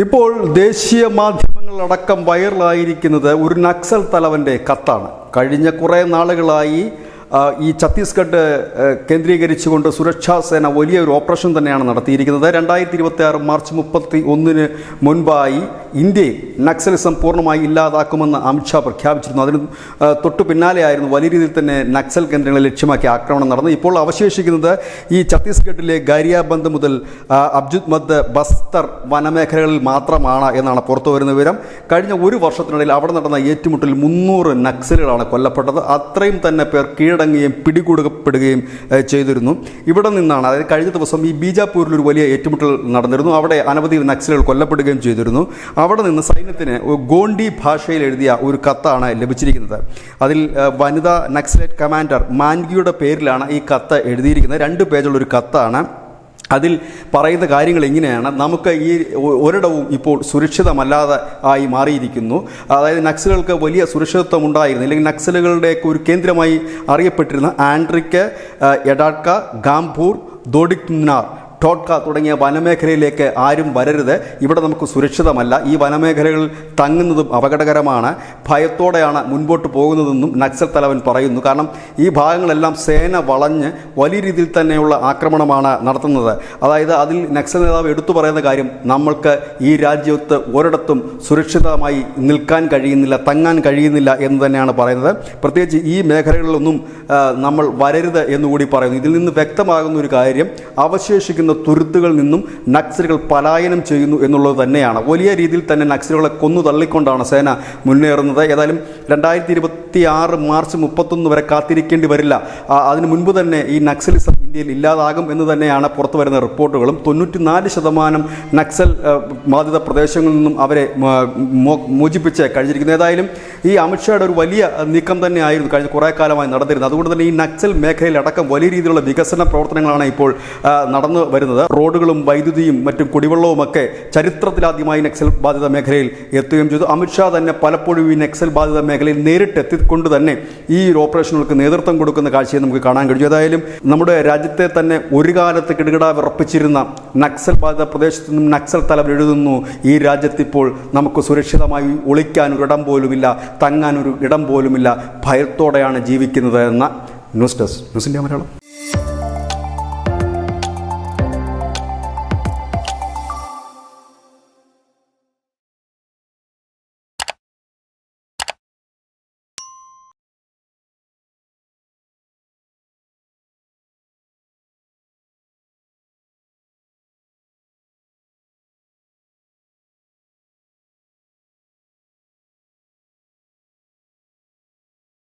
ഇപ്പോൾ ദേശീയ മാധ്യമങ്ങളിലടക്കം വൈറലായിരിക്കുന്നത് ഒരു നക്സൽ തലവൻ്റെ കത്താണ്. കഴിഞ്ഞ കുറേ നാളുകളായി ഈ ഛത്തീസ്ഗഡ് കേന്ദ്രീകരിച്ചുകൊണ്ട് സുരക്ഷാ സേന വലിയൊരു ഓപ്പറേഷൻ തന്നെയാണ് നടത്തിയിരിക്കുന്നത്. 2026 മാർച്ച് 31 മുൻപായി ഇന്ത്യയിൽ നക്സലിസം പൂർണ്ണമായി ഇല്ലാതാക്കുമെന്ന് അമിത്ഷാ പ്രഖ്യാപിച്ചിരുന്നു. അതിന് തൊട്ടു പിന്നാലെയായിരുന്നു വലിയ രീതിയിൽ തന്നെ നക്സൽ കേന്ദ്രങ്ങളെ ലക്ഷ്യമാക്കി ആക്രമണം നടന്നത്. ഇപ്പോൾ അവശേഷിക്കുന്നത് ഈ ഛത്തീസ്ഗഡിലെ ഗാരിയാബന്ദ് മുതൽ അബ്ജുത് മദ് ബസ്തർ വനമേഖലകളിൽ മാത്രമാണ് എന്നാണ് പുറത്തു വരുന്ന വിവരം. കഴിഞ്ഞ ഒരു വർഷത്തിനിടയിൽ അവിടെ നടന്ന ഏറ്റുമുട്ടലിൽ 300 നക്സലുകളാണ് കൊല്ലപ്പെട്ടത്. അത്രയും തന്നെ പേർ കീഴടങ്ങുകയും പിടികൂടപ്പെടുകയും ചെയ്തിരുന്നു. ഇവിടെ നിന്നാണ്, അതായത് കഴിഞ്ഞ ദിവസം ഈ ബീജാപൂരിൽ ഒരു വലിയ ഏറ്റുമുട്ടൽ നടന്നിരുന്നു. അവിടെ അനവധി നക്സലുകൾ കൊല്ലപ്പെടുകയും ചെയ്തിരുന്നു. അവിടെ നിന്ന് സൈന്യത്തിന് ഗോണ്ടി ഭാഷയിൽ എഴുതിയ ഒരു കത്താണ് ലഭിച്ചിരിക്കുന്നത്. അതിൽ വനിതാ നക്സലേറ്റ് കമാൻഡർ മാൻഗിയുടെ പേരിലാണ് ഈ കത്ത് എഴുതിയിരിക്കുന്നത്. 2 പേജുള്ള ഒരു കത്താണ്. അതിൽ പറയുന്ന കാര്യങ്ങൾ ഇങ്ങനെയാണ്: നമുക്ക് ഈ ഒരിടവും ഇപ്പോൾ സുരക്ഷിതമല്ലാതെ ആയി മാറിയിരിക്കുന്നു. അതായത് നക്സലുകൾക്ക് വലിയ സുരക്ഷിതത്വം ഉണ്ടായിരുന്നു, അല്ലെങ്കിൽ നക്സലുകളുടെയൊക്കെ ഒരു കേന്ദ്രമായി അറിയപ്പെട്ടിരുന്ന ആൻഡ്രിക്ക്, എഡാഡ്ക, ഗാംപൂർ, ദോഡിക്നാർ, ടോട്ക തുടങ്ങിയ വനമേഖലയിലേക്ക് ആരും വരരുത്. ഇവിടെ നമുക്ക് സുരക്ഷിതമല്ല. ഈ വനമേഖലകളിൽ തങ്ങുന്നതും അപകടകരമാണ്. ഭയത്തോടെയാണ് മുൻപോട്ട് പോകുന്നതെന്നും നക്സൽ തലവൻ പറയുന്നു. കാരണം ഈ ഭാഗങ്ങളെല്ലാം സേന വളഞ്ഞ് വലിയ രീതിയിൽ തന്നെയുള്ള ആക്രമണമാണ് നടത്തുന്നത്. അതായത് അതിൽ നക്സൽ നേതാവ് എടുത്തു പറയുന്ന കാര്യം, നമ്മൾക്ക് ഈ രാജ്യത്ത് ഒരിടത്തും സുരക്ഷിതമായി നിൽക്കാൻ കഴിയുന്നില്ല, തങ്ങാൻ കഴിയുന്നില്ല എന്ന് തന്നെയാണ് പറയുന്നത്. പ്രത്യേകിച്ച് ഈ മേഖലകളിലൊന്നും നമ്മൾ വരരുത് എന്നുകൂടി പറയുന്നു. ഇതിൽ നിന്ന് വ്യക്തമാകുന്ന ഒരു കാര്യം, അവശേഷിക്കുന്ന തുരുത്തുകളിൽ നിന്നും നക്സലുകൾ പലായനം ചെയ്യുന്നു എന്നുള്ളത് തന്നെയാണ്. വലിയ രീതിയിൽ തന്നെ നക്സലുകളെ കൊന്നു തള്ളിക്കൊണ്ടാണ് സേന മുന്നേറുന്നത്. ഏതായാലും 2026 മാർച്ച് 31 വരെ കാത്തിരിക്കേണ്ടി വരില്ല. അതിനു മുൻപ് തന്നെ ഈ നക്സലിസം ഇന്ത്യയിൽ ഇല്ലാതാകും എന്ന് തന്നെയാണ് പുറത്തു വരുന്ന റിപ്പോർട്ടുകളും. 94% നക്സൽ ബാധിത പ്രദേശങ്ങളിൽ നിന്നും അവരെ മോചിപ്പിച്ച് കഴിഞ്ഞിരിക്കുന്നു. ഏതായാലും ഈ അമിത്ഷായുടെ ഒരു വലിയ നീക്കം തന്നെയായിരുന്നു കഴിഞ്ഞ കുറേ കാലമായി നടന്നിരുന്നത്. അതുകൊണ്ട് തന്നെ ഈ നക്സൽ മേഖലയിലടക്കം വലിയ രീതിയിലുള്ള വികസന പ്രവർത്തനങ്ങളാണ് ഇപ്പോൾ നടന്നു വരുന്നത്. റോഡുകളും വൈദ്യുതിയും മറ്റും കുടിവെള്ളവും ഒക്കെ ചരിത്രത്തിലാദ്യമായി നക്സൽ ബാധിത മേഖലയിൽ എത്തുകയും ചെയ്തു. അമിത്ഷാ തന്നെ പലപ്പോഴും ഈ നക്സൽ ബാധിത മേഖലയിൽ നേരിട്ട് എത്തിക്കൊണ്ട് തന്നെ ഈ ഓപ്പറേഷനുകൾക്ക് നേതൃത്വം കൊടുക്കുന്ന കാഴ്ചയെ നമുക്ക് കാണാൻ കഴിഞ്ഞു. ഏതായാലും നമ്മുടെ രാജ്യത്തെ തന്നെ ഒരു കാലത്ത് കിടുകിടാ വിറപ്പിച്ചിരുന്ന നക്സൽ ബാധിത പ്രദേശത്തു നിന്നും നക്സൽ തലവൻ എഴുതുന്നു, ഈ രാജ്യത്തിപ്പോൾ നമുക്ക് സുരക്ഷിതമായി ഒളിക്കാനൊരിടം പോലുമില്ല, തങ്ങാനൊരു ഇടം പോലുമില്ല, ഭയത്തോടെയാണ് ജീവിക്കുന്നത് എന്ന. News desk, news India Malayalam.